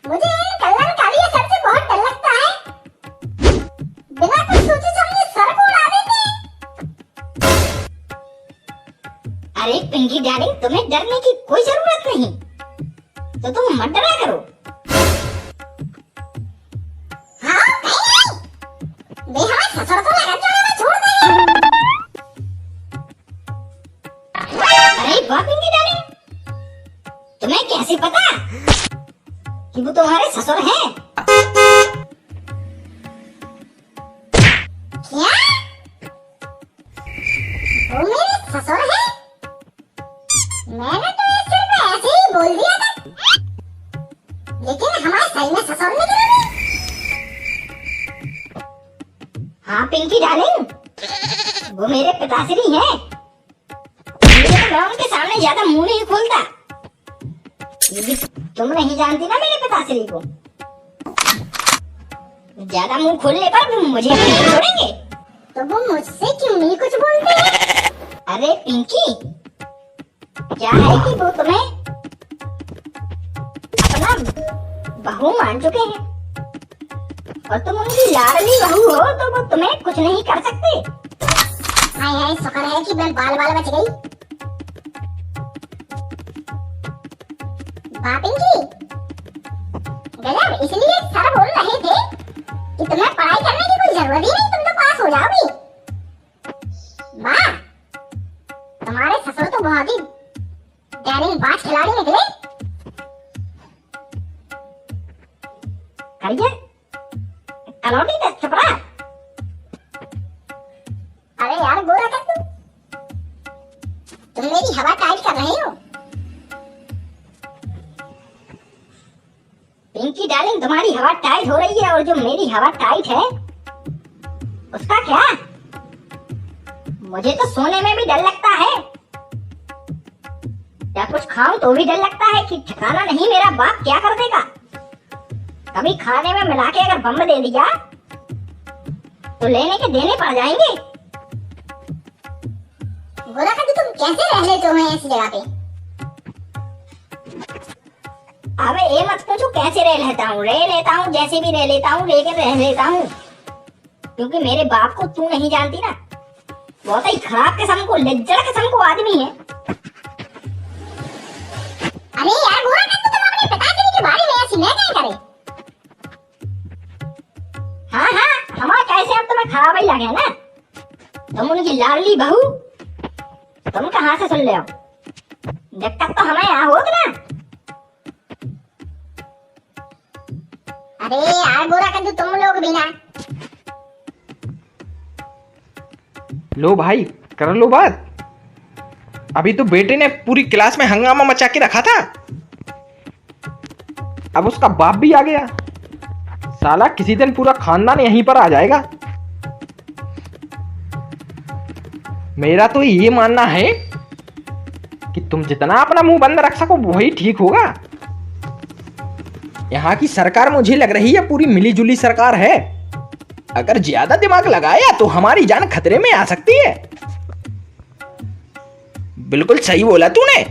मुझे इन कल्याणकारी सर से बहुत डर लगता है। बिना कुछ सोचे समझे सर को उड़ा देते हैं। अरे पिंकी डार्लिंग, तुम्हें डरने की कोई जरूरत नहीं, तो तुम मत डरा करो। हाँ नहीं, बेहद ससुर को लगा चढ़ाना छोड़ दे। अरे वाह पिंकी डार्लिंग, तुम्हें कैसे पता कि वो तुम्हारे ससुर हैं? क्या? वो मेरे ससुर हैं? मैंने तो ये सिर्फ ऐसे ही बोल दिया था, लेकिन हमारे सही में ससुर निकले। हाँ पिंकी डार्लिंग, वो मेरे पिताश्री हैं। मुझे तो मैं उनके सामने ज्यादा मुंह नहीं खोलता, क्योंकि तुम नहीं जानती ना मेरे पिताश्री को। ज्यादा मुंह खोलने पर वो मुझे नहीं छोड़ेंगे। तो वो मुझसे क्यों नहीं कुछ बोलते हैं? अरे पिंकी, क्या है कि वो तुम्हें अपना बहू मान चुके हैं और तुम उनकी लाडली बहू हो, तो वो तुम्हें कुछ नहीं कर सकते। हाय हाय, शुक्र है कि मैं बाल बाल बच गई। पिंकी, गजब, इसलिए सर बोल रहे थे कि तुम्हें पढ़ाई करने की कोई जरूरत ही नहीं, तुम तो पास हो जाओगी। वाह, तुम्हारे ससुर तो बहुत ही डेरिंग बाज खिलाड़ी निकले। करिए कलौटी का छपरा। अरे यार गोरा कर तुम मेरी हवा टाइट कर रहे हो। पिंकी डार्लिंग, तुम्हारी हवा टाइट हो रही है और जो मेरी हवा टाइट है उसका क्या? मुझे तो सोने में भी डर लगता है, या कुछ खाऊं तो भी डर लगता है कि ठिकाना नहीं मेरा बाप क्या कर देगा। कभी खाने में मिला के अगर बम दे दिया तो लेने के देने पड़ जाएंगे। गोरा कर तुम कैसे रह लेते हो ऐसी जगह पे? अबे ये मत पूछो कैसे रह लेता हूँ, जैसे भी रह लेता हूँ, लेकर रह लेता हूँ, क्योंकि मेरे बाप को तू नहीं जानती ना, बहुत ही खराब किस्म को, लिज्जड़ किस्म को आदमी है। अरे यार गोरा कर तुम अपने पिताश्री के बारे में ऐसी न क्या करे। हाँ हाँ, हमारा कैसे अब तुम्हें खराब ही लगे ना, तुम उनकी लाडली बहू, तुम कहाँ से सुन ले हो? दिक्कत तो हमें यहाँ होगी ना। अरे यार गोरा कर तुम लोग भी ना। लो भाई, कर लो बात। अभी तो बेटे ने पूरी क्लास में हंगामा मचा के रखा था, अब उसका बाप भी आ गया। साला किसी दिन पूरा खानदान यहीं पर आ जाएगा। मेरा तो ये मानना है कि तुम जितना अपना मुंह बंद रख सको वही ठीक होगा। यहाँ की सरकार मुझे लग रही है पूरी मिली जुली सरकार है, अगर ज्यादा दिमाग लगाया तो हमारी जान खतरे में आ सकती है। बिल्कुल सही बोला तूने।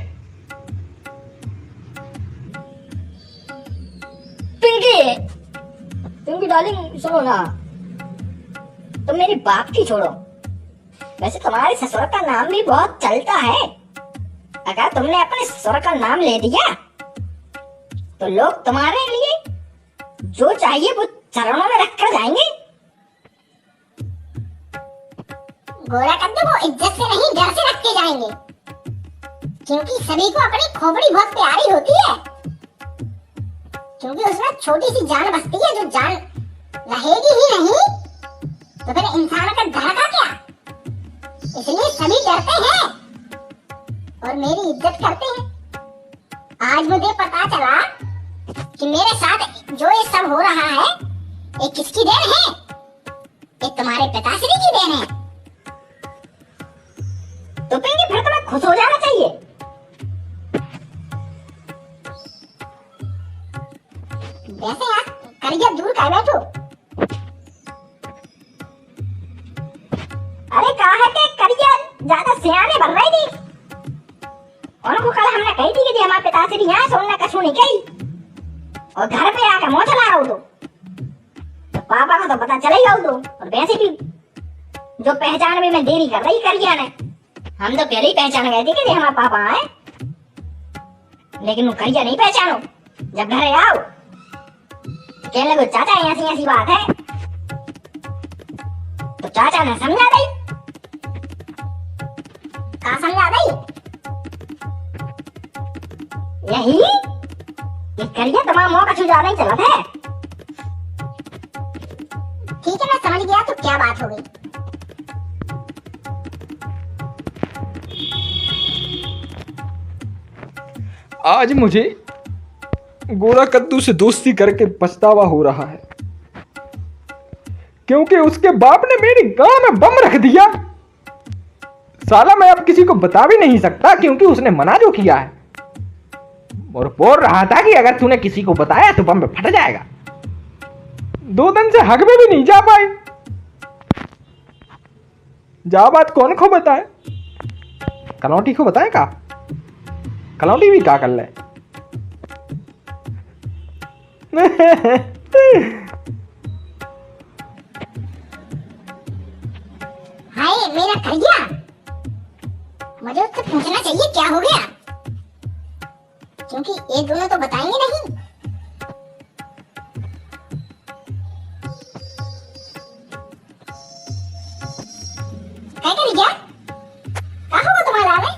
पिंकी डार्लिंग सुनो ना, तुम मेरी बाप की छोड़ो, वैसे तुम्हारे ससुर का नाम भी बहुत चलता है। अगर तुमने अपने ससुर का नाम ले दिया तो लोग तुम्हारे लिए जो चाहिए वो चरणों में रखकर जाएंगे। गोरा कद्दू वो इज्जत से नहीं डर से रख के जाएंगे, क्योंकि सभी को अपनी खोपड़ी बहुत प्यारी होती है, क्योंकि उसमें छोटी सी जान बसती है, जो जान रहेगी ही नहीं तो फिर इंसान का घर का क्या। इसलिए सभी डरते हैं और मेरी इज्जत करते हैं। आज मुझे पता चला कि मेरे साथ जो ये सब हो रहा है ये किसकी देन है? ये तुम्हारे पिताश्री की देन है। तो पिंकी फिर तुम्हें खुश हो जाना चाहिए। वैसे यार करिया दूर कर बैठो। अरे कहा है कि करिया ज्यादा सियाने बन रही थी, उनको कल हमने कही थी कि हमारे पिताश्री यहाँ सोना कछु नहीं कही, और घर पे आकर मुंह चला रहा हूँ तो पापा को तो पता चलेगा तो। और वैसे भी जो पहचान भी मैं देरी कर रही करिया ने, हम तो पहले ही पहचान गए थे कि हमारे पापा हैं, लेकिन वो करिया नहीं पहचानो। जब घर आओ तो कहने लगे चाचा ऐसी ऐसी बात है, तो चाचा ने समझा दी। कहा समझा दई? यही ये करिया तमाम मौका छू ज्यादा ही चला है। ठीक है, मैं समझ गया तो क्या बात हो गई। आज मुझे गोरा कद्दू से दोस्ती करके पछतावा हो रहा है, क्योंकि उसके बाप ने मेरी गांव में बम रख दिया। साला मैं अब किसी को बता भी नहीं सकता, क्योंकि उसने मना जो किया है और बोल रहा था कि अगर तूने किसी को बताया तो बम फट जाएगा। 2 दिन से हक में भी नहीं जा पाए। जा बात कौन को बताए? कलौटी को बताए का? कलौटी भी क्या कर ले? हाय मेरा करिया, मुझे उससे पूछना चाहिए क्या हो गया, क्योंकि ये दोनों तो बताएंगे नहीं। क्या करिया? क्या हुआ तुम्हारा में?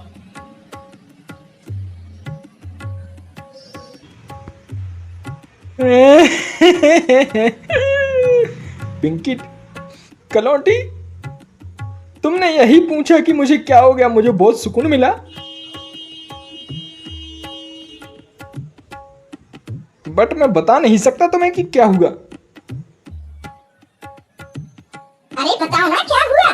पिंकी, कलौटी, तुमने यही पूछा कि मुझे क्या हो गया। मुझे बहुत सुकून मिला, बट मैं बता नहीं सकता तुम्हें कि क्या हुआ। अरे बताओ ना क्या हुआ।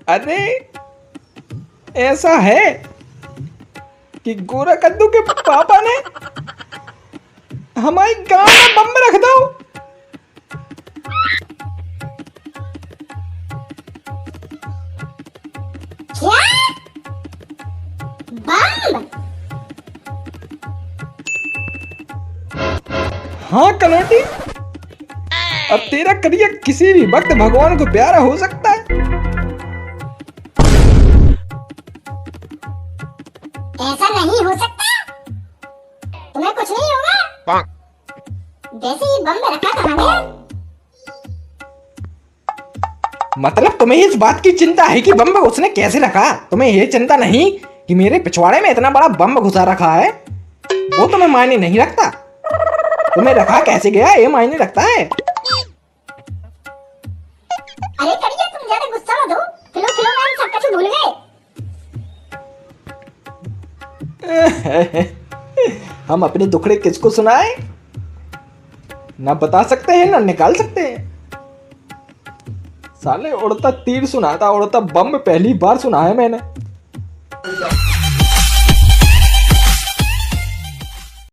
अरे ऐसा है कि गोरा कद्दू के पापा ने हमारी गांव में बम रख दो। क्या? बम? हाँ कलौटी, अब तेरा करिया किसी भी वक्त भगवान को प्यारा हो सकता है। ऐसा नहीं हो सकता, तुम्हें कुछ नहीं होगा। जैसे ही बम में रखा कहाँ गया? मतलब तुम्हें इस बात की चिंता है कि बम उसने कैसे रखा? तुम्हें यह चिंता नहीं कि मेरे पिछवाड़े में इतना बड़ा बम घुसा रखा है? वो तुम्हें मायने नहीं रखता। तुम्हें रखा कैसे गया ये मायने रखता है। अरे करिया तुम ज्यादा गुस्सा मत हो। फिलो फिलो मैम सब कुछ भूल गए। हम अपने दुखड़े किसको सुनाए? ना बता सकते हैं ना निकाल सकते हैं। साले उड़ता तीर सुना था, उड़ता बम पहली बार सुना है मैंने।